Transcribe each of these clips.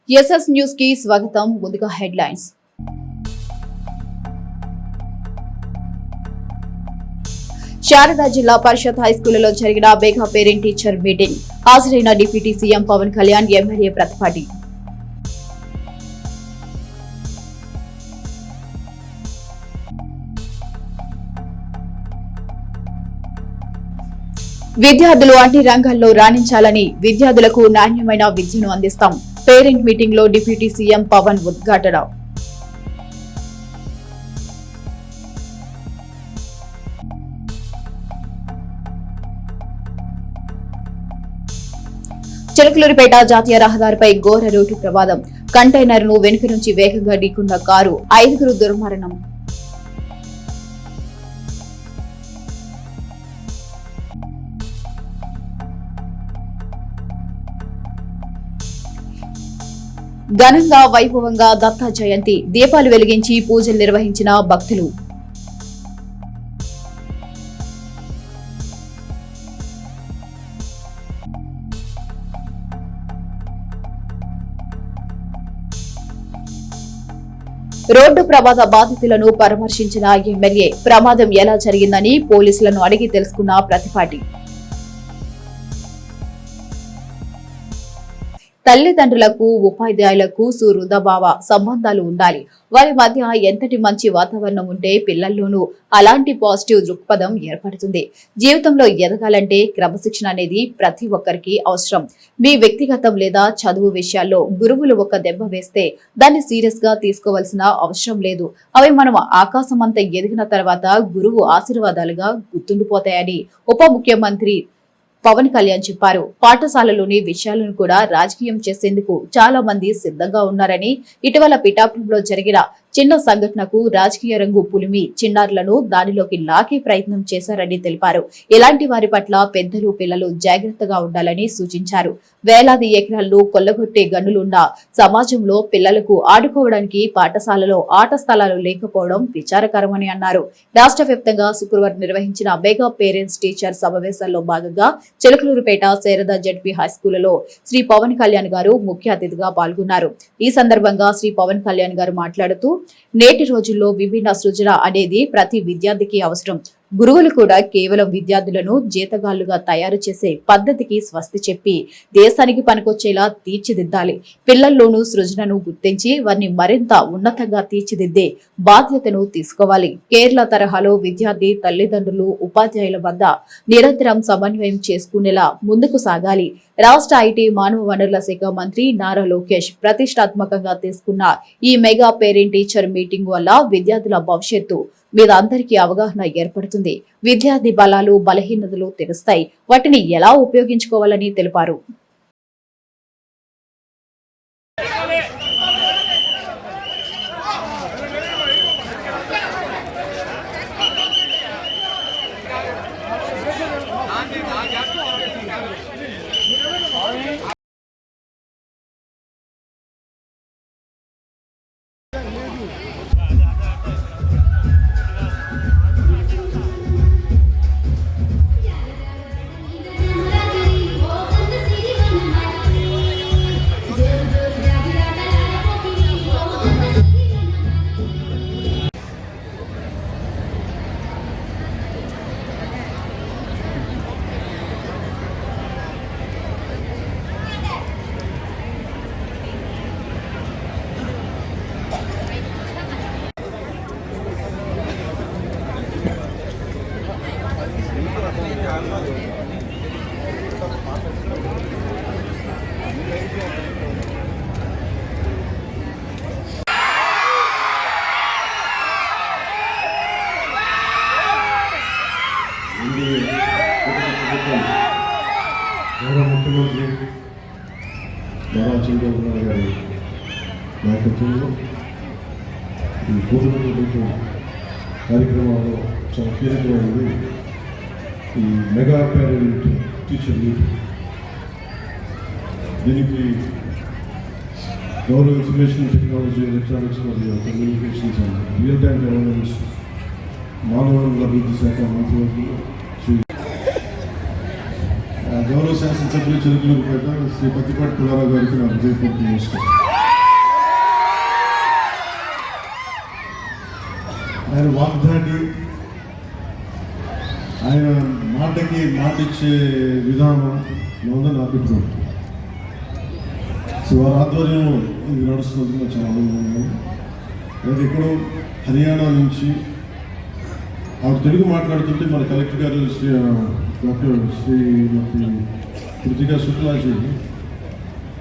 SS news కి స్వాగతం. ముందుగా హెడ్లైన్స్. శారదా జిల్లా పరిషత్ హైస్కూల్లో జరిగిన మెగా పేరెంట్ టీచర్ మీటింగ్. హాజరైన deputy CM Pawan Kalyan, MLA Prathipati. విద్యార్థులు అన్ని రంగాల్లో రాణించాలని, విద్యార్థులకు నాణ్యమైన విద్యను అందిస్తాం. పేరెంట్ మీటింగ్ లో డిప్యూటీ సీఎం పవన్ ఉద్ఘాటన. చిలకలూరిపేట జాతీయ రహదారిపై ఘోర రోడ్డు ప్రమాదం. కంటైనర్ ను వెనుక నుంచి వేగంగా ఢీకొన్న కారు, 5 దుర్మరణం. ఘనంగా వైభవంగా దత్త జయంతి. దీపాలు వెలిగించి పూజలు నిర్వహించిన భక్తులు. రోడ్డు ప్రమాద బాధితులను పరామర్శించిన ఎమ్మెల్యే. ప్రమాదం ఎలా జరిగిందని పోలీసులను అడిగి తెలుసుకున్న ప్రతిపాటి. తల్లిదండ్రులకు, ఉపాధ్యాయులకు సుహృదభావ సంబంధాలు ఉండాలి. వారి మధ్య ఎంతటి మంచి వాతావరణం ఉంటే పిల్లల్లోనూ అలాంటి పాజిటివ్ దృక్పథం ఏర్పడుతుంది. జీవితంలో ఎదగాలంటే క్రమశిక్షణ అనేది ప్రతి ఒక్కరికి అవసరం. మీ వ్యక్తిగతం లేదా చదువు విషయాల్లో గురువులు ఒక దెబ్బ వేస్తే దాన్ని సీరియస్ గా తీసుకోవాల్సిన అవసరం లేదు. అవి మనం ఆకాశమంత ఎదిగిన తర్వాత గురువు ఆశీర్వాదాలుగా గుర్తుండిపోతాయని ఉప ముఖ్యమంత్రి పవన్ కళ్యాణ్ చెప్పారు. పాఠశాలలోని విషయాలను కూడా రాజకీయం చేసేందుకు చాలా మంది సిద్ధంగా ఉన్నారని, ఇటీవల పిఠాపురంలో జరిగిన చిన్న సంఘటనకు రాజకీయ రంగు పులిమి చిన్నారులను దానిలోకి లాగే ప్రయత్నం చేశారని తెలిపారు. ఇలాంటి వారి పట్ల పెద్దలు, పిల్లలు జాగ్రత్తగా ఉండాలని సూచించారు. వేలాది ఎకరాల్లో కొల్లగొట్టే గనులున్న సమాజంలో పిల్లలకు ఆడుకోవడానికి పాఠశాలలో ఆట స్థలాలు లేకపోవడం విచారకరమని అన్నారు. రాష్ట్ర వ్యాప్తంగా శుక్రవారం నిర్వహించిన మెగా పేరెంట్స్ టీచర్ సమావేశాల్లో భాగంగా చిలకలూరుపేట శారదా జడ్పీ హైస్కూల్లో శ్రీ పవన్ కళ్యాణ్ గారు ముఖ్య అతిథిగా పాల్గొన్నారు. ఈ సందర్భంగా శ్రీ పవన్ కళ్యాణ్ గారు మాట్లాడుతూ, నేటి రోజుల్లో విభిన్న సృజన అనేది ప్రతి విద్యార్థికి అవసరం. గురువులు కూడా కేవలం విద్యార్థులను జీతగాళ్లుగా తయారు చేసే పద్ధతికి స్వస్తి చెప్పి దేశానికి పనికొచ్చేలా తీర్చిదిద్దాలి. పిల్లల్లోనూ సృజనను గుర్తించి వారిని మరింత ఉన్నతంగా తీర్చిదిద్దే బాధ్యతను తీసుకోవాలి. కేరళ తరహాలో విద్యార్థి తల్లిదండ్రులు, ఉపాధ్యాయుల వద్ద నిరంతరం సమన్వయం చేసుకునేలా ముందుకు సాగాలి. రాష్ట్ర ఐటీ, మానవ వనరుల శాఖ మంత్రి నారా లోకేష్ ప్రతిష్టాత్మకంగా తీసుకున్న ఈ మెగా పేరెంట్ టీచర్ మీటింగ్ వల్ల విద్యార్థుల భవిష్యత్తు మీద అందరికీ అవగాహన ఏర్పడుతుంది. విద్యార్థి బలాలు, బలహీనతలు తెలుస్తాయి. వాటిని ఎలా ఉపయోగించుకోవాలని తెలిపారు. గౌరవ ముఖ్యమంత్రి నారా చంద్రబాబు గారి నాయకత్వంలో ఈ కూటమి ప్రభుత్వం కార్యక్రమాల్లో చాలా కీలకమైనది ఈ మెగా పేరెంట్ టీచర్ మీటింగ్. దీనికి గౌరవ ఇన్ఫర్మేషన్ టెక్నాలజీ, ఎలక్ట్రానిక్స్ మరియు communications and real time governance మానవ వనరుల అభివృద్ధి శాఖ మంత్రివర్గంలో శ్రీ గౌరవ శాసనసభ్యులు చిలకలూరిపేట శ్రీ పత్తిపాటి పుల్లారావు గారికి నా హృదయపూర్వక నమస్కారం. ఆయన వాగ్దాటి, ఆయన మాటకి మాట ఇచ్చే విధానం నా అభిప్రాయం. సో వారి ఆధ్వర్యంలో ఇది నడుస్తున్నది చాలా ఆనందంగా. అయితే ఎక్కడో హర్యానా నుంచి ఆవిడ తెలుగు మాట్లాడుతుంటే మన కలెక్టర్ గారు డాక్టర్ శ్రీమతి కృతికా శుక్లాజీ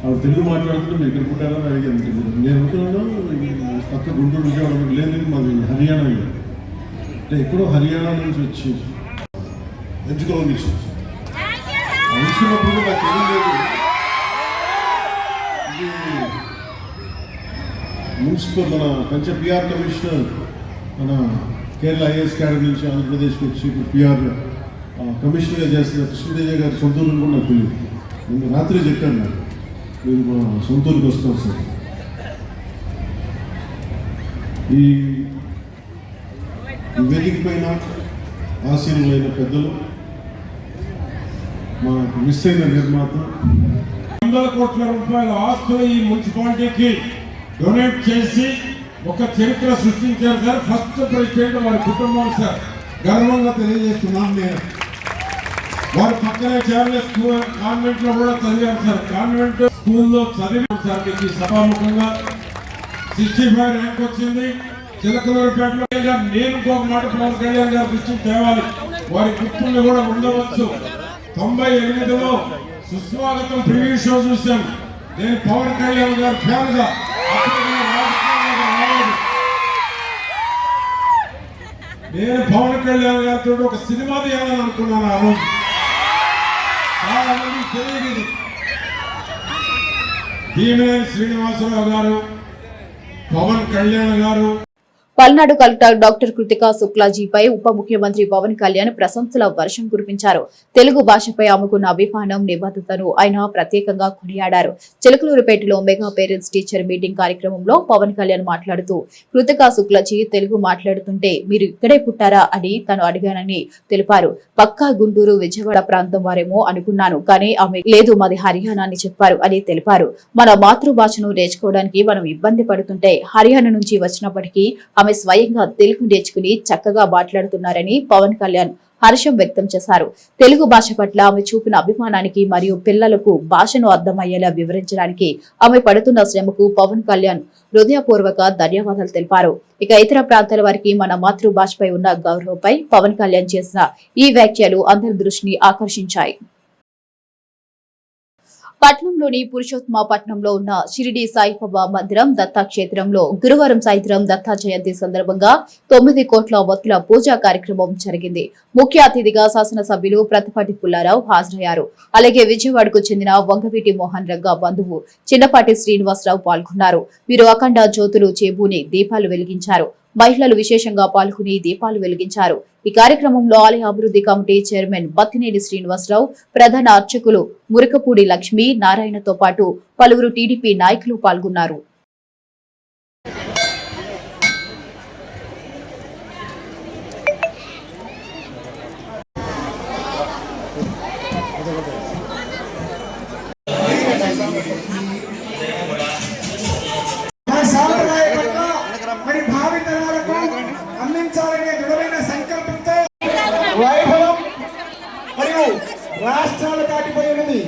ఆవిడ తెలుగు మాట్లాడుతుంటే మీరు ఇక్కడ పుట్టారని అడిగాను. నేను అనుకున్నాను పక్క గుంటూరు విజయవాడ లేదు, మాది హర్యానా. అంటే ఎక్కడో హర్యానా నుంచి వచ్చి ఎంచుకోవాలి ఎంచుకున్నప్పుడు నాకు ఏం లేదు. ఇది మున్సిపల్ మన పంచ పిఆర్ కమిషనర్ మన కేరళ ఐఏఎస్ క్యాడర్ నుంచి ఆంధ్రప్రదేశ్కి వచ్చి ఇప్పుడు పిఆర్ కమిషనర్గా చేస్తున్న కృష్ణదేవి గారి సొంతూరు కూడా నాకు తెలియదు. నేను రాత్రి చెప్పాను, నాకు మీరు మా సొంతూరుకి వస్తాం సార్. ఈ వేదిక పైన ఆశీనులైన పెద్దలు, మనకు మిస్ అయిన నిర్మాత, 100 కోట్ల రూపాయల ఆస్తులు ఈ మున్సిపాలిటీకి డొనేట్ చేసి ఒక చరిత్ర సృష్టించారు సార్. ఫస్ట్ ప్రెసిడెంట్ వారి కుటుంబం సార్, గర్వంగా తెలియజేస్తున్నాం. నేను వారి పక్కనే చార్లెస్ కాన్వెంట్ లో కూడా చదివారు సార్. కాన్వెంట్ స్కూల్లో చదివారు సార్. మీకు సభాముఖంగా 65 ర్యాంక్ వచ్చింది. చిలకలూరుపేటలో నేను ఇంకొక మాట పవన్ కళ్యాణ్ గారి దృష్టికి తేవాలి. వారి గుర్తులు కూడా ఉండవచ్చు. 98లో సుస్వాగతం ప్రివ్యూ షో చూశాను. నేను పవన్ కళ్యాణ్ గారు ఫ్యాన్ గా. నేను పవన్ కళ్యాణ్ గారితో ఒక సినిమా తీయాలని అనుకున్నాను. ఆ రోజు చాలా మంది తెలియదు. భీమేని శ్రీనివాసరావు గారు, పవన్ కళ్యాణ్ గారు. పల్నాడు కలెక్టర్ డాక్టర్ కృతికా శుక్లాజీపై ఉప ముఖ్యమంత్రి పవన్ కళ్యాణ్ ప్రశంసల వర్షం కురిపించారు. తెలుగు భాషపై ఆమెకున్న అభిమానం, నిబద్ధతను ఆయన ప్రత్యేకంగా కొనియాడారు. చిలకలూరుపేటలో మెగా పేరెంట్స్ టీచర్ మీటింగ్ కార్యక్రమంలో పవన్ కళ్యాణ్ మాట్లాడుతూ, కృతికా శుక్లాజీ తెలుగు మాట్లాడుతుంటే మీరు ఇక్కడే పుట్టారా అని తను అడిగానని తెలిపారు. పక్కా గుంటూరు, విజయవాడ ప్రాంతం వారేమో అనుకున్నాను, కానీ ఆమె లేదు, మాది హర్యానా అని చెప్పారు అని తెలిపారు. మన మాతృభాషను నేర్చుకోవడానికి మనం ఇబ్బంది పడుతుంటే హర్యానా నుంచి వచ్చినప్పటికీ ఆమె స్వయంగా తెలుగు నేర్చుకుని చక్కగా మాట్లాడుతున్నారని పవన్ కళ్యాణ్ హర్షం వ్యక్తం చేశారు. తెలుగు భాష పట్ల ఆమె చూపిన అభిమానానికి మరియు పిల్లలకు భాషను అర్థమయ్యేలా వివరించడానికి ఆమె పడుతున్న శ్రమకు పవన్ కళ్యాణ్ హృదయపూర్వక ధన్యవాదాలు తెలిపారు. ఇక ఇతర ప్రాంతాల వారికి మన మాతృభాషపై ఉన్న గౌరవంపై పవన్ కళ్యాణ్ చేసిన ఈ వ్యాఖ్యలు అందరి దృష్టిని ఆకర్షించాయి. పట్నంలోని పురుషోత్తమ పట్నంలో ఉన్న షిరిడి సాయిబాబా మందిరం దత్తాక్షేత్రంలో గురువారం సాయంత్రం దత్తా జయంతి సందర్భంగా 9 కోట్ల ఒత్తుల పూజా కార్యక్రమం జరిగింది. ముఖ్య అతిథిగా శాసనసభ్యులు ప్రతిపాటి పుల్లారావు హాజరయ్యారు. అలాగే విజయవాడకు చెందిన వంగవీటి మోహన్ రంగ బంధువు చిన్నపాటి శ్రీనివాసరావు పాల్గొన్నారు. వీరు అఖండ జ్యోతులు చేబూని దీపాలు వెలిగించారు. మహిళలు విశేషంగా పాల్గొని దీపాలు వెలిగించారు. ఈ కార్యక్రమంలో ఆలయ అభివృద్ధి కమిటీ చైర్మన్ బత్తినేని శ్రీనివాసరావు, ప్రధాన అర్చకులు మురకపూడి లక్ష్మీ నారాయణతో పాటు పలువురు టీడీపీ నాయకులు పాల్గొన్నారు. వైభవం మరియు రాష్ట్రాలు దాటిపోయినది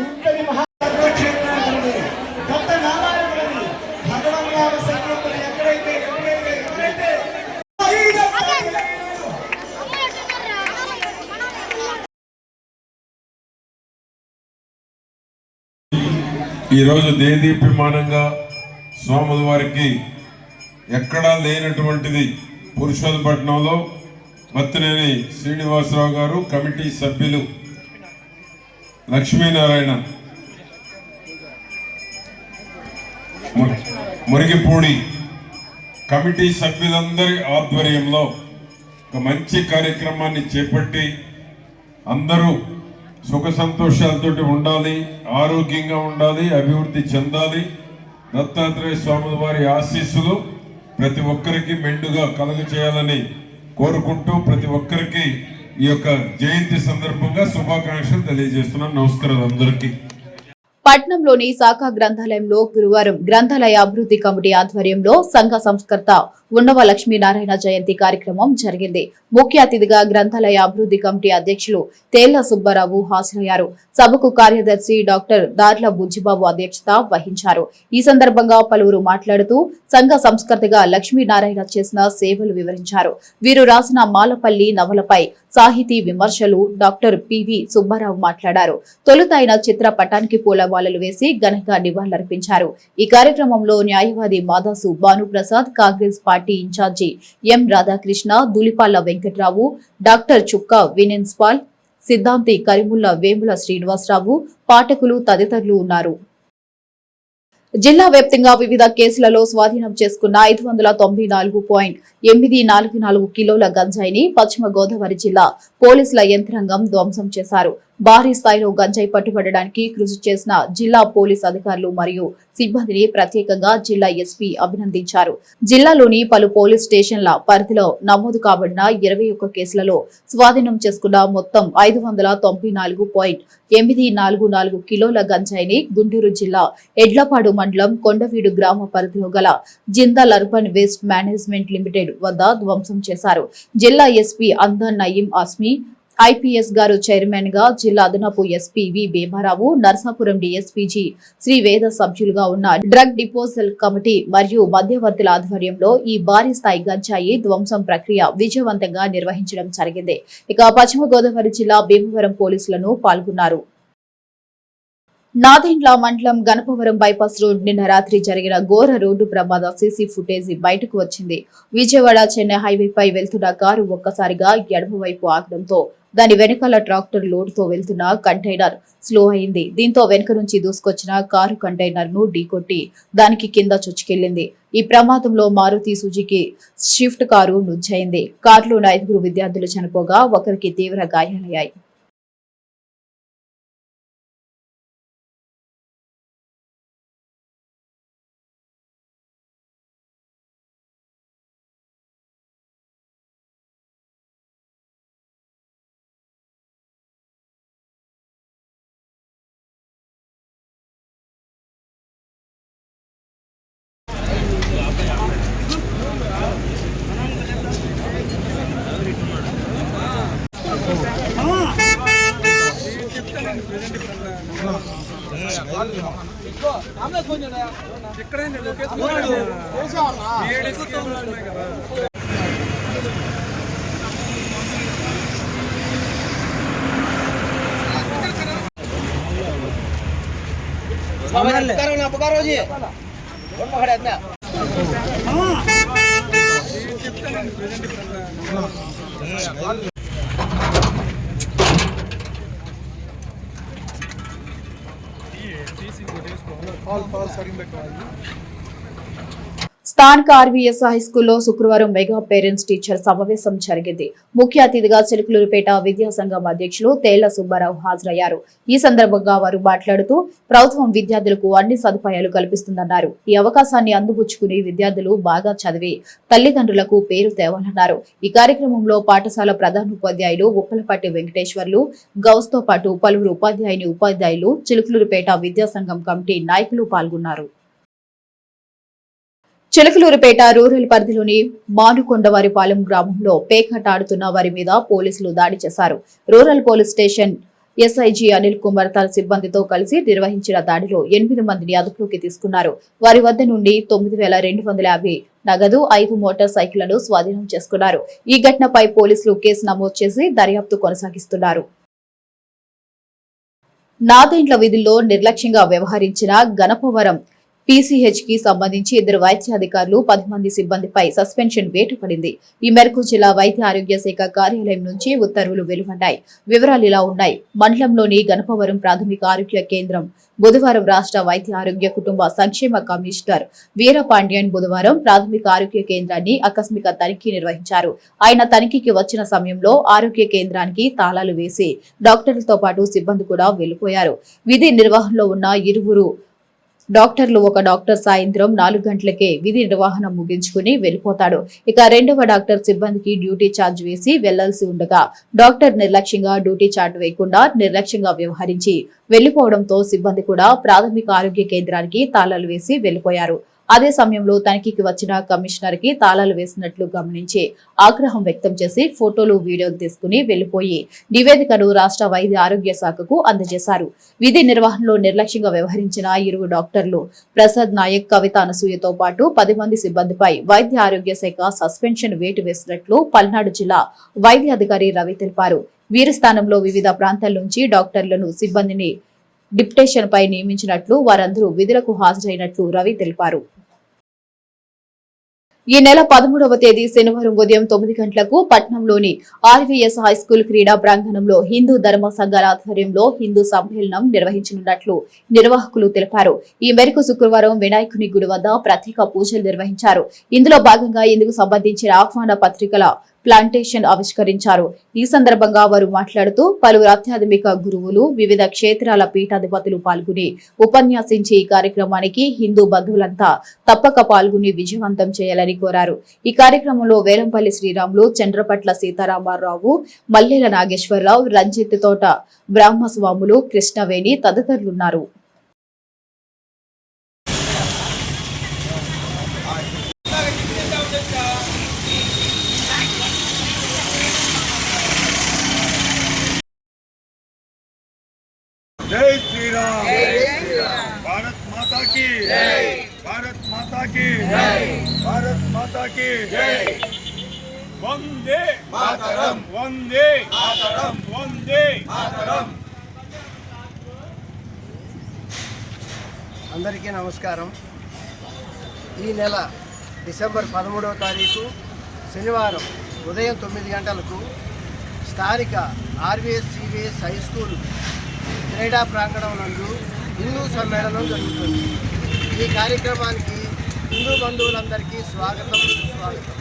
ఇంతటి మహాక్షేత్రాన్ని కొత్త నారాయణులని భగవన్నామ సంకల్పన ఎక్కడైతే ఈరోజు దేదీప్యమానంగా స్వాముల వారికి ఎక్కడా లేనటువంటిది పురుషోత్తపట్నంలో బత్తినేని శ్రీనివాసరావు గారు, కమిటీ సభ్యులు లక్ష్మీనారాయణ, మురిగిపూడి కమిటీ సభ్యులందరి ఆధ్వర్యంలో ఒక మంచి కార్యక్రమాన్ని చేపట్టి అందరూ సుఖ సంతోషాలతోటి ఉండాలి, ఆరోగ్యంగా ఉండాలి, అభివృద్ధి చెందాలి. దత్తాత్రేయ స్వాముల వారి ఆశీస్సులు ప్రతి ఒక్కరికి మెండుగా కలుగజేయాలని కోరుకుంటూ ప్రతి ఒక్కరికి ఈ యొక్క జయంతి సందర్భంగా శుభాకాంక్షలు తెలియజేస్తున్నాను. నమస్కారాలు అందరికీ. పట్నంలోని శాఖ గ్రంథాలయంలో గురువారం గ్రంథాలయ అభివృద్ధి కమిటీ ఆధ్వర్యంలో సంఘ సంస్కర్త ఉండవ లక్ష్మీనారాయణ జయంతి కార్యక్రమం జరిగింది. ముఖ్య అతిథిగా గ్రంథాలయ అభివృద్ధి కమిటీ అధ్యక్షులు తేళ్ల సుబ్బారావు హాజరయ్యారు. సభకు కార్యదర్శి డాక్టర్ దార్ల బుజ్జిబాబు అధ్యక్షత వహించారు. ఈ సందర్భంగా పలువురు మాట్లాడుతూ సంఘ సంస్కర్తగా లక్ష్మీనారాయణ చేసిన సేవలు వివరించారు. వీరు రాసిన మాలపల్లి నవలపై సాహితీ విమర్శలు డాక్టర్ పివి సుబ్బారావు మాట్లాడారు. తొలుత ఆయన చిత్రపటానికి పూలమాలలు వేసి ఘనంగా నివాళులర్పించారు. ఈ కార్యక్రమంలో న్యాయవాది మాదాసు భానుప్రసాద్, కాంగ్రెస్ పార్టీ ఇన్ఛార్జి ఎం రాధాకృష్ణ, దులిపాళ్ల వెంకట్రావు, డాక్టర్ చుక్క వినెన్స్పాల్, సిద్ధాంతి కరిముల్లా వేముల శ్రీనివాసరావు, పాఠకులు తదితరులు ఉన్నారు. జిల్లా వ్యాప్తంగా వివిధ కేసులలో స్వాధీనం చేసుకున్న 594.844 కిలోల గంజాయిని పశ్చిమ గోదావరి జిల్లా పోలీసుల యంత్రాంగం ధ్వంసం చేశారు. భారీ స్థాయిలో గంజాయి పట్టుబడడానికి కృషి చేసిన జిల్లా పోలీస్ అధికారులు మరియు సిబ్బందిని ప్రత్యేకంగా జిల్లా ఎస్పీ అభినందించారు. జిల్లాలోని పలు పోలీస్ స్టేషన్ల పరిధిలో నమోదు కాబడిన 21 కేసులలో స్వాధీనం చేసుకున్న మొత్తం 594.844 కిలోల గంజాయిని గుంటూరు జిల్లా ఎడ్లపాడు మండలం కొండవీడు గ్రామ పరిధిలో గల Jindal urban waste management limited వద్ద ధ్వంసం చేశారు. జిల్లా ఎస్పీ అందన్ నయీం ఆస్మీ, ఐపీఎస్ గారు చైర్మన్ గా, జిల్లా అదనపు ఎస్పీ వి భీమారావు, నర్సాపురం డీఎస్పీజీ శ్రీ వేద సభ్యులుగా ఉన్న డ్రగ్ డిపోజల్ కమిటీ మరియు మధ్యవర్తుల ఆధ్వర్యంలో ఈ భారీ స్థాయి గంజాయి ధ్వంసం ప్రక్రియ విజయవంతంగా నిర్వహించడం జరిగింది. ఇక పశ్చిమ గోదావరి జిల్లా భీమవరం పోలీసులను పాల్గొన్నారు. నాదెండ్ల మండలం గణపవరం బైపాస్ రోడ్ నిన్న రాత్రి జరిగిన ఘోర రోడ్డు ప్రమాద సీసీ ఫుటేజీ బయటకు వచ్చింది. విజయవాడ చెన్నై హైవేపై వెళ్తున్న కారు ఒక్కసారిగా ఎడమవైపు ఆగడంతో దాని వెనకాల ట్రాక్టర్ లోడ్తో వెళ్తున్న కంటైనర్ స్లో అయింది. దీంతో వెనుక నుంచి దూసుకొచ్చిన కారు కంటైనర్ ను ఢీకొట్టి దానికి కింద చొచ్చుకెళ్లింది. ఈ ప్రమాదంలో మారుతి సుజుకి స్విఫ్ట్ కారు నుజ్జయింది. కారులోని 5 విద్యార్థులు చనిపోగా ఒకరికి తీవ్ర గాయాలయ్యాయి. స్థానిక ఆర్వీఎస్ హై స్కూల్లో శుక్రవారం మెగా పేరెంట్స్ టీచర్ సమావేశం జరిగింది. ముఖ్య అతిథిగా చిలుకలూరుపేట విద్యాసంఘం అధ్యక్షులు తేళ్ల సుబ్బారావు హాజరయ్యారు. ఈ సందర్భంగా వారు మాట్లాడుతూ ప్రభుత్వం విద్యార్థులకు అన్ని సదుపాయాలు కల్పిస్తుందన్నారు. ఈ అవకాశాన్ని అందిపుచ్చుకుని విద్యార్థులు బాగా చదివి తల్లిదండ్రులకు పేరు తేవాలన్నారు. ఈ కార్యక్రమంలో పాఠశాల ప్రధానోపాధ్యాయులు ఉప్పలపాటి వెంకటేశ్వర్లు, గౌస్తో పాటు పలువురు ఉపాధ్యాయులు, చిలుకలూరుపేట విద్యాసంఘం కమిటీ నాయకులు పాల్గొన్నారు. చిలకలూరుపేట రూరల్ పరిధిలోని మానుకొండవారిపాలెం గ్రామంలో పేకాట ఆడుతున్న వారి మీద పోలీసులు దాడి చేశారు. Rural police station SIG Anil Kumar తన సిబ్బందితో కలిసి నిర్వహించిన దాడిలో 8 మందిని అదుపులోకి తీసుకున్నారు. వారి వద్ద నుండి 9,250 నగదు, 5 మోటార్ సైకిళ్లను స్వాధీనం చేసుకున్నారు. ఈ ఘటనపై పోలీసులు కేసు నమోదు చేసి దర్యాప్తు కొనసాగిస్తున్నారు. నాదెండ్ల విధుల్లో నిర్లక్ష్యంగా వ్యవహరించిన గణపవరం పీసీహెచ్ కి సంబంధించి 2 వైద్యాధికారులు 10 మంది సిబ్బందిపై సస్పెన్షన్ వేటు పడింది. ఈ మేరకు జిల్లా వైద్య ఆరోగ్య శాఖ కార్యాలయం నుంచి ఉత్తర్వులు వెలువడ్డాయి. వివరాలు ఇలా ఉన్నాయి. మండలంలోని గణపవరం ప్రాథమిక ఆరోగ్య కేంద్రం బుధవారం రాష్ట్ర వైద్య ఆరోగ్య కుటుంబ సంక్షేమ కమిషనర్ వీరపాండ్యన్ బుధవారం ప్రాథమిక ఆరోగ్య కేంద్రాన్ని ఆకస్మిక తనిఖీ నిర్వహించారు. ఆయన తనిఖీకి వచ్చిన సమయంలో ఆరోగ్య కేంద్రానికి తాళాలు వేసి డాక్టర్లతో పాటు సిబ్బంది కూడా వెళ్లిపోయారు. విధి నిర్వహణలో ఉన్న 2 డాక్టర్లు ఒక డాక్టర్ సాయంత్రం 4 గంటలకే విధి నిర్వహణ ముగించుకుని వెళ్లిపోతాడు. ఇక రెండవ డాక్టర్ సిబ్బందికి డ్యూటీ ఛార్జ్ వేసి వెళ్లాల్సి ఉండగా డాక్టర్ నిర్లక్ష్యంగా డ్యూటీ చార్ట్ వేయకుండా నిర్లక్ష్యంగా వ్యవహరించి వెళ్లిపోవడంతో సిబ్బంది కూడా ప్రాథమిక ఆరోగ్య కేంద్రానికి తాళాలు వేసి వెళ్లిపోయారు. అదే సమయంలో తనిఖీకి వచ్చిన కమిషనర్ కి తాళాలు వేసినట్లు గమనించి ఆగ్రహం వ్యక్తం చేసి ఫోటోలు వీడియోలు తీసుకుని వెళ్లిపోయి నివేదికను రాష్ట్ర వైద్య ఆరోగ్య శాఖకు అందజేశారు. విధి నిర్వహణలో నిర్లక్ష్యంగా వ్యవహరించిన 2 డాక్టర్లు ప్రసాద్ నాయక్, కవిత అనసూయతో పాటు 10 మంది సిబ్బందిపై వైద్య ఆరోగ్య శాఖ సస్పెన్షన్ వేటు వేసినట్లు పల్నాడు జిల్లా వైద్య అధికారి రవి తెలిపారు. వీరి స్థానంలో వివిధ ప్రాంతాల నుంచి డాక్టర్లను సిబ్బందిని డిప్యుటేషన్ పై నియమించినట్లు, వారందరూ విధులకు హాజరైనట్లు రవి తెలిపారు. ఈ నెల 13వ తేదీ శనివారం ఉదయం 9 గంటలకు పట్నంలోని ఆర్వీఎస్ హైస్కూల్ క్రీడా ప్రాంగణంలో హిందూ ధర్మ సంఘాల ఆధ్వర్యంలో హిందూ సమ్మేళనం నిర్వహించనున్నట్లు నిర్వాహకులు తెలిపారు. ఈ మేరకు శుక్రవారం వినాయకుని గుడి వద్ద ప్రత్యేక పూజలు నిర్వహించారు. ఇందులో భాగంగా ఇందుకు సంబంధించిన ఆహ్వాన పత్రికల ప్లాంటేషన్ ఆవిష్కరించారు. ఈ సందర్భంగా వారు మాట్లాడుతూ పలువురు ఆధ్యాత్మిక గురువులు, వివిధ క్షేత్రాల పీఠాధిపతులు పాల్గొని ఉపన్యాసించి ఈ కార్యక్రమానికి హిందూ బంధువులంతా తప్పక పాల్గొని విజయవంతం చేయాలని కోరారు. ఈ కార్యక్రమంలో వేలంపల్లి శ్రీరాములు, చంద్రపట్ల సీతారామారావు, మల్లెల నాగేశ్వరరావు, రంజిత్ తోట బ్రహ్మస్వాములు, కృష్ణవేణి తదితరులున్నారు. जय श्री राम, भारत माता की जय, भारत माता की जय, भारत माता की जय, वंदे मातरम, वंदे मातरम, वंदे मातरम. అందరికీ నమస్కారం. ఈ నెల డిసెంబర్ 13వ తారీఖు శనివారం ఉదయం 9 గంటలకు స్థానిక ఆర్వీఎస్ సివిఎస్ హై స్కూల్ క్రీడా ప్రాంగణం నందు హిందూ సమ్మేళనం జరుగుతుంది. ఈ కార్యక్రమానికి హిందూ బంధువులందరికీ స్వాగతం, సుస్వాగతం.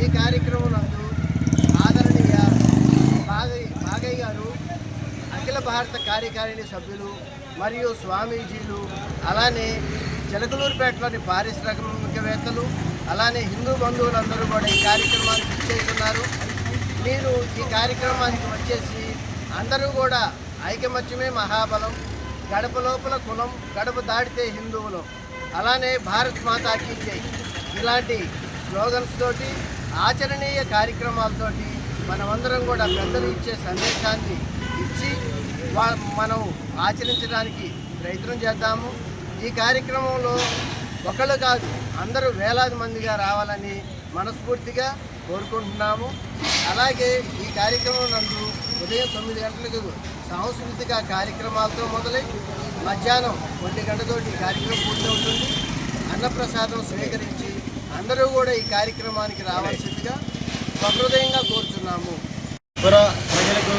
ఈ కార్యక్రమం నందు ఆదరణీయ బాగయ్య గారు, అఖిల భారత కార్యకారిణి సభ్యులు మరియు స్వామీజీలు, అలానే చిలకలూరుపేటలోని పారిశ్రామికవేత్తలు, అలానే హిందూ బంధువులందరూ కూడా ఈ కార్యక్రమానికి ఇచ్చేస్తున్నారు. మీరు ఈ కార్యక్రమానికి వచ్చేసి అందరూ కూడా ఐకమత్యమే మహాబలం, గడప లోపల కులం, గడప దాటితే హిందువులం, అలానే భారత్ మాతాకి జై ఇలాంటి స్లోగన్స్ తోటి, ఆచరణీయ కార్యక్రమాలతోటి మనమందరం కూడా పెద్దలు ఇచ్చే సందేశాన్ని ఇచ్చి మనం ఆచరించడానికి ప్రయత్నం చేద్దాము. ఈ కార్యక్రమంలో ఒకళ్ళు కాదు, అందరూ వేలాది మందిగా రావాలని మనస్ఫూర్తిగా కోరుకుంటున్నాము. అలాగే ఈ కార్యక్రమం నందు ఉదయం 9 గంటలకు సాంస్కృతిక కార్యక్రమాలతో మొదలై మధ్యాహ్నం 1 గంటతోటి ఈ కార్యక్రమం పూర్తవుతుంది. అన్నప్రసాదం స్వీకరించి అందరూ కూడా ఈ కార్యక్రమానికి రావాల్సిందిగా సహృదయంగా కోరుతున్నాము. పుర ప్రజలకు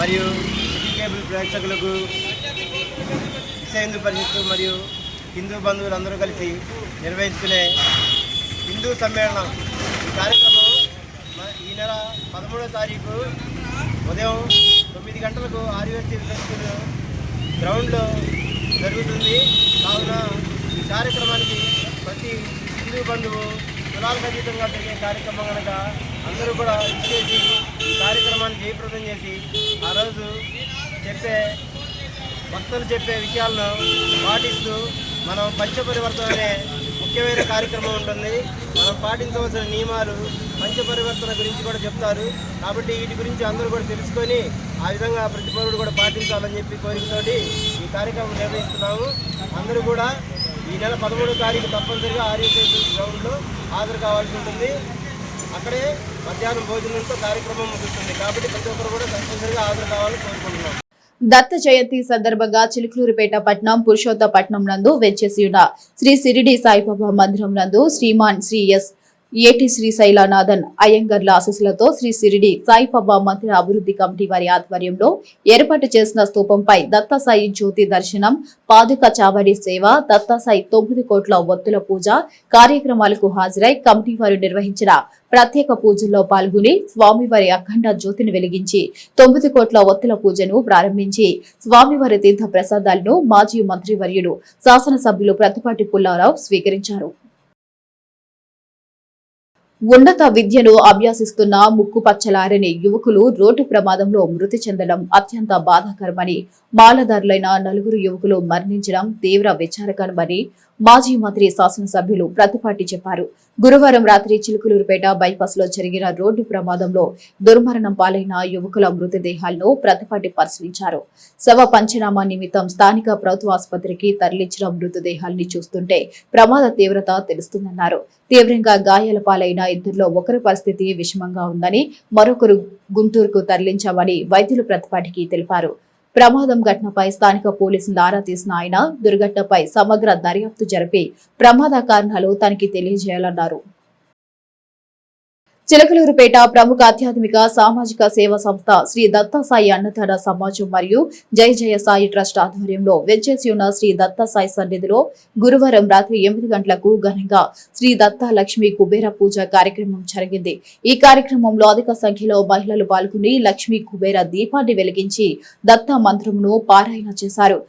మరియు కేబుల్ ప్రేక్షకులకు విశ్వ హిందూ పరిషత్తు మరియు హిందూ బంధువులందరూ కలిసి నిర్వహించుకునే హిందూ సమ్మేళనం ఈ కార్యక్రమం ఈ నెల 13వ తారీఖు ఉదయం 9 గంటలకు ఆర్వీఎస్ స్కూల్ గ్రౌండ్లో జరుగుతుంది. కావున ఈ కార్యక్రమానికి ప్రతి హిందూ బంధువు కులాలకు అతీతంగా జరిగే కార్యక్రమం కనుక అందరూ కూడా ఇచ్చేసి ఈ కార్యక్రమాన్ని జయప్రదం చేసి ఆ రోజు భక్తులు చెప్పే విషయాలను పాటిస్తూ మనం పంచపరివర్తన అనే ముఖ్యమైన కార్యక్రమం ఉంటుంది. మనం పాటించవలసిన నియమాలు పంచపరివర్తన గురించి కూడా చెప్తారు. కాబట్టి వీటి గురించి అందరూ కూడా తెలుసుకొని ఆ విధంగా ప్రతి పౌరుడు కూడా పాటించాలని చెప్పి కోరికతోటి ఈ కార్యక్రమం నిర్వహిస్తున్నాము. అందరూ కూడా ఈ నెల 13వ తారీఖు తప్పనిసరిగా ఆర్యసేతు గ్రౌండ్లో హాజరు కావాల్సి ఉంటుంది. అక్కడే మధ్యాహ్నం భోజనంతో కార్యక్రమం ముగుస్తుంది. కాబట్టి ప్రతి ఒక్కరు కూడా తప్పనిసరిగా హాజరు కావాలని కోరుకుంటున్నాం. దత్త జయంతి సందర్భంగా చిలుకలూరిపేట పట్నం పురుషోత్తపట్నం నందు వెంచేసి ఉన్న శ్రీ సిరిడి సాయిబాబా మందిరం నందు శ్రీమాన్ శ్రీ ఎస్ ఏటి శ్రీ శైలానాథన్ అయ్యంగర్ల ఆశీస్సులతో శ్రీ సిరిడి సాయిబాబా మందిర అభివృద్ధి కమిటీ వారి ఆధ్వర్యంలో ఏర్పాటు చేసిన స్తూపంపై దత్తాసాయి జ్యోతి దర్శనం, పాదుక చావడి సేవ, దత్తాసాయి 9 కోట్ల ఒత్తుల పూజ కార్యక్రమాలకు హాజరై కమిటీ వారు నిర్వహించిన ప్రత్యేక పూజల్లో పాల్గొని స్వామివారి అఖండ జ్యోతిని వెలిగించి 9 కోట్ల ఒత్తుల పూజను ప్రారంభించి స్వామివారి తీర్థ ప్రసాదాలను మాజీ మంత్రివర్యులు శాసనసభ్యులు ప్రతిపాటి పుల్లారావు స్వీకరించారు. ఉన్నత విద్యను అభ్యసిస్తున్న ముక్కుపచ్చలారని యువకులు రోడ్డు ప్రమాదంలో మృతి చెందడం అత్యంత బాధాకరమని, మాలదారులైన 4 యువకులు మరణించడం తీవ్ర విచారకరమని మాజీ మంత్రి శాసనసభ్యులు ప్రతిపాటి చెప్పారు. గురువారం రాత్రి చిలుకలూరుపేట బైపాస్ లో జరిగిన రోడ్డు ప్రమాదంలో దుర్మరణం పాలైన యువకుల మృతదేహాలను ప్రతిపాటి పరిశీలించారు. శవ పంచనామా నిమిత్తం స్థానిక ప్రభుత్వ ఆసుపత్రికి తరలించిన మృతదేహాల్ని చూస్తుంటే ప్రమాద తీవ్రత తెలుస్తుందన్నారు. తీవ్రంగా గాయాల పాలైన ఇద్దరిలో ఒకరి పరిస్థితి విషమంగా ఉందని, మరొకరు గుంటూరుకు తరలించామని వైద్యులు ప్రతిపాటికి తెలిపారు. ప్రమాదం ఘటనపై స్థానిక పోలీసులు ఆరా తీసిన ఆయన దుర్ఘటనపై సమగ్ర దర్యాప్తు జరిపి ప్రమాద కారణాలు తనకి తెలియజేయాలన్నారు. చిలకలూరుపేట ప్రముఖ ఆధ్యాత్మిక సామాజిక సేవా సంస్థ శ్రీ దత్తాసాయి అన్నదాన సమాజం మరియు జయ జయ సాయి ట్రస్ట్ ఆధ్వర్యంలో వెంచేసి ఉన్న శ్రీ దత్తాసాయి సన్నిధిలో గురువారం రాత్రి 8 గంటలకు ఘనంగా శ్రీ దత్తా లక్ష్మీ కుబేర పూజ కార్యక్రమం జరిగింది. ఈ కార్యక్రమంలో అధిక సంఖ్యలో మహిళలు పాల్గొని లక్ష్మీ కుబేర దీపాన్ని వెలిగించి దత్తా మంత్రమును పారాయణ చేశారు.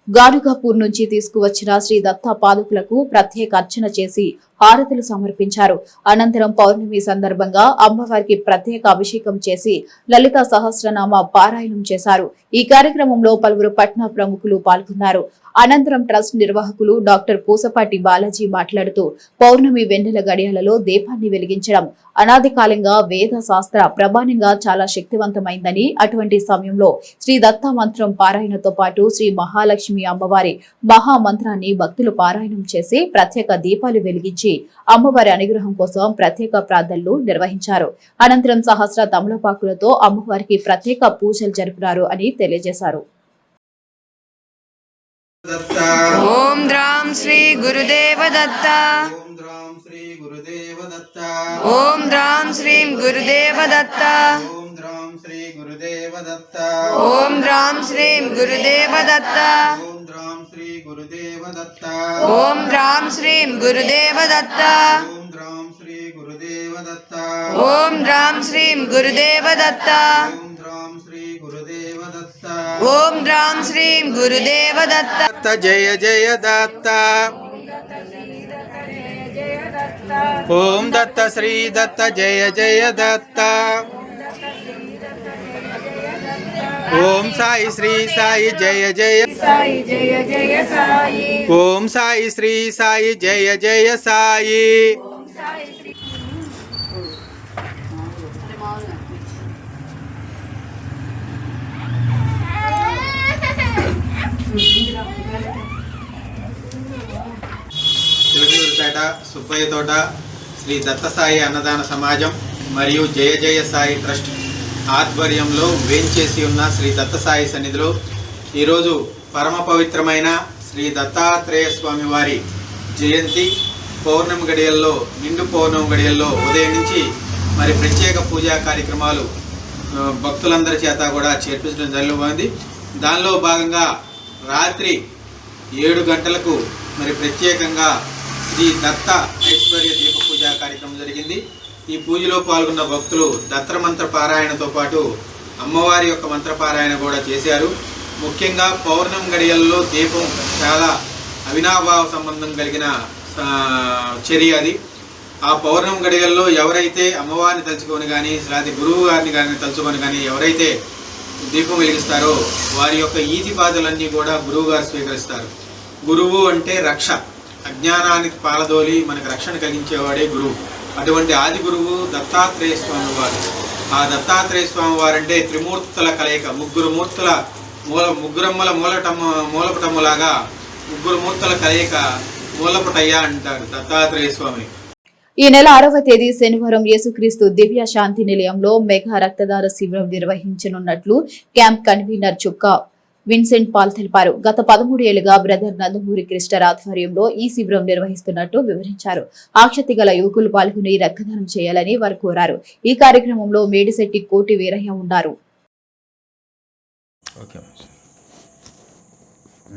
గానుగాపూర్ నుంచి తీసుకువచ్చిన శ్రీ దత్తా పాదుకులకు ప్రత్యేక అర్చన చేసి హారతులు సమర్పించారు. అనంతరం పౌర్ణమి సందర్భంగా అమ్మవారికి ప్రత్యేక అభిషేకం చేసి లలిత సహస్రనామ పారాయణం చేశారు. ఈ కార్యక్రమంలో పలువురు పట్న ప్రముఖులు పాల్గొన్నారు. అనంతరం ట్రస్ట్ నిర్వాహకులు డాక్టర్ పూసపాటి బాలాజీ మాట్లాడుతూ పౌర్ణమి వెన్నెల గడియాలలో దీపాన్ని వెలిగించడం అనాది కాలంగా వేద శాస్త్ర ప్రమాణంగా చాలా శక్తివంతమైందని, అటువంటి సమయంలో శ్రీ దత్తా మంత్రం పారాయణతో పాటు శ్రీ మహాలక్ష్మి అమ్మవారి మహామంత్రాన్ని భక్తులు పారాయణం చేసి ప్రత్యేక దీపాలు వెలిగించి అమ్మవారి అనుగ్రహం కోసం ప్రత్యేక ప్రార్థనలు నిర్వహించారు. అనంతరం సహస్ర తమలపాకులతో అమ్మవారికి ప్రత్యేక పూజలు జరిపినారు అని తెలియజేశారు. ఓం ద్రాం శ్రీ గురుదేవ దత్త, ఓం ద్రాం శ్రీ గురుదేవ దత్త, ఓం ద్రాం శ్రీ గురుదేవ దత్త, ఓం ద్రాం శ్రీ గురుదేవ దత్త, ఓం ద్రాం శ్రీ గురుదేవ దత్త, ఓం ద్రాం శ్రీ గురుదేవ దత్త, ఓం ద్రాం శ్రీ గురుదేవ దత్త, ఓం ద్రాం శ్రీ గురుదేవ దత్త, ఓం ద్రాం శ్రీ గురుదేవ దత్త, ఓం ద్రాం శ్రీ గురుదేవ దత్త, ఓం ద్రాం శ్రీ గురుదేవ దత్త. దత్త జయ జయ దత్త, ఓం దత్త శ్రీ దత్త జయ జయ దత్త, ఓం సాయి శ్రీ సాయి జయ జయ సాయి జయ జయ సాయి, ఓం సాయి శ్రీ సాయి జయ జయ సాయి. చిలకలూరుపేట సుబ్బయ్య తోట శ్రీ దత్తసాయి అన్నదాన సమాజం మరియు జయ జయ సాయి ట్రస్ట్ ఆధ్వర్యంలో వేంచేసి ఉన్న శ్రీ దత్తసాయి సన్నిధిలో ఈరోజు పరమ పవిత్రమైన శ్రీ దత్తాత్రేయ స్వామి వారి జయంతి పౌర్ణమి గడియల్లో, నిండు పౌర్ణమి గడియల్లో ఉదయం నుంచి మరి ప్రత్యేక పూజా కార్యక్రమాలు భక్తులందరి చేత కూడా చేర్పించడం జరుగుతుంది. దానిలో భాగంగా రాత్రి 7 గంటలకు మరి ప్రత్యేకంగా శ్రీ దత్త ఐశ్వర్య దీప పూజా కార్యక్రమం జరిగింది. ఈ పూజలో పాల్గొన్న భక్తులు దత్త మంత్ర పారాయణతో పాటు అమ్మవారి యొక్క మంత్రపారాయణ కూడా చేశారు. ముఖ్యంగా పౌర్ణమి గడియల్లో దీపం చాలా అవినాభావ సంబంధం కలిగిన చర్య అది. ఆ పౌర్ణమి గడియల్లో ఎవరైతే అమ్మవారిని తలుచుకొని కానీ లేదా గురువు గారిని కానీ తలుచుకొని కానీ ఎవరైతే దీపం వెలిగిస్తారో వారి యొక్క ఈతి బాధలన్నీ కూడా గురువు గారు స్వీకరిస్తారు. గురువు అంటే రక్ష, అజ్ఞానానికి పాలదోలి మనకు రక్షణ కలిగించేవాడే గురువు. అటువంటి ఆది గురువు దత్తాత్రేయ స్వామి వారు. ఆ దత్తాత్రేయ స్వామి వారంటే త్రిమూర్తుల కలయిక, ముగ్గురమ్మల మూలపటములాగా 3 మూర్తుల కలయిక మూలపటయ్య అంటారు దత్తాత్రేయ స్వామి. ఈ నెల 6వ తేదీ శనివారం యేసుక్రీస్తు దివ్య శాంతి నిలయంలో మెగా రక్తదాన శిబిరం నిర్వహించనున్నట్లు క్యాంప్ కన్వీనర్ చుక్క విన్సెంట్ పాల్ తెలిపారు. గత 13 ఏళ్లుగా బ్రదర్ నందమూరి కృష్ణర్ ఆధ్వర్యంలో ఈ శిబిరం నిర్వహిస్తున్నట్టు వివరించారు. ఆసక్తి గల యువకులు పాల్గొని రక్తదానం చేయాలని వారు కోరారు. ఈ కార్యక్రమంలో మేడిశెట్టి కోటి వీరయ్య ఉన్నారు.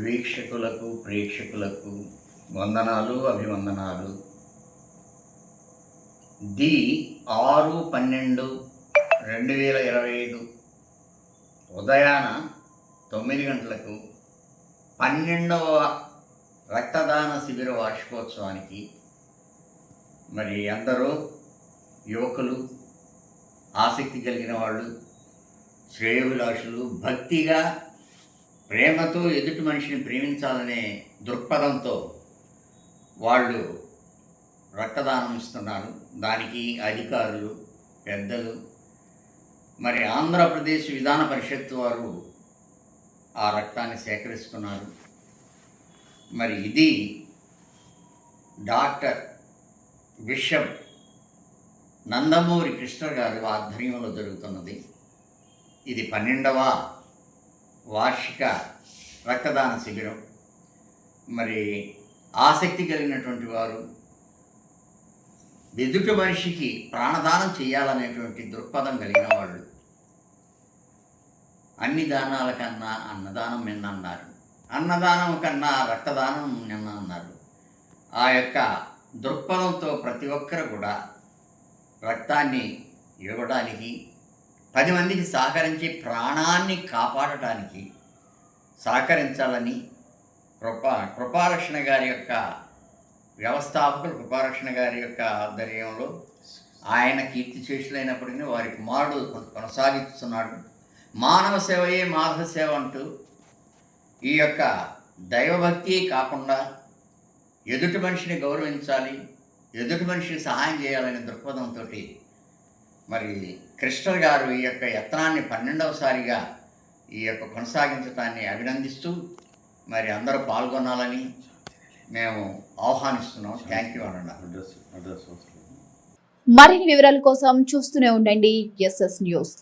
వీక్షకులకు ప్రేక్షకులకు వందనాలు అభివందనాలు. 6/12/2025 ఉదయాన 9 గంటలకు 12వ రక్తదాన శిబిర వార్షికోత్సవానికి మరి అందరూ యువకులు, ఆసక్తి కలిగిన వాళ్ళు, శ్రేయోభిలాషులు, భక్తిగా ప్రేమతో ఎదుటి మనిషిని ప్రేమించాలనే దృక్పథంతో వాళ్ళు రక్తదానం ఇస్తున్నారు. దానికి అధికారులు, పెద్దలు, మరి ఆంధ్రప్రదేశ్ విధాన పరిషత్ వారు ఆ రక్తాన్ని సేకరిస్తున్నారు. మరి ఇది డాక్టర్ బిషప్ నందమూరి కృష్ణర్ గారి ఆధ్వర్యంలో జరుగుతున్నది. ఇది 12వ వార్షిక రక్తదాన శిబిరం. మరి ఆసక్తి కలిగినటువంటి వారు ఎదుటి మనిషికి ప్రాణదానం చేయాలనేటువంటి దృక్పథం కలిగిన వాళ్ళు అన్ని దానాల కన్నా అన్నదానం నిన్న అన్నారు, అన్నదానం కన్నా రక్తదానం నిన్న అన్నారు. ఆ యొక్క దృక్పథంతో ప్రతి ఒక్కరు కూడా రక్తాన్ని ఇవ్వడానికి, 10 మందికి సహకరించి ప్రాణాన్ని కాపాడటానికి సహకరించాలని కృపారక్షణ గారి యొక్క వ్యవస్థాపకులు, కృపారక్షణ గారి యొక్క ఆధ్వర్యంలో ఆయన కీర్తిశేషులైనప్పటికీ వారి కుమారుడు కొనసాగిస్తున్నాడు. మానవ సేవయే మాధవ సేవ అంటూ ఈ యొక్క దైవభక్తి కాకుండా ఎదుటి మనిషిని గౌరవించాలి, ఎదుటి మనిషిని సహాయం చేయాలనే దృక్పథంతో మరి కృష్ణర్ గారు ఈ యొక్క యత్నాన్ని 12వసారిగా ఈ యొక్క కొనసాగించడాన్ని అభినందిస్తూ మరి అందరూ పాల్గొనాలని మేము ఆహ్వానిస్తున్నాం. థ్యాంక్ యూ అన్న. మరిన్ని వివరాల కోసం చూస్తూనే ఉండండి SS న్యూస్.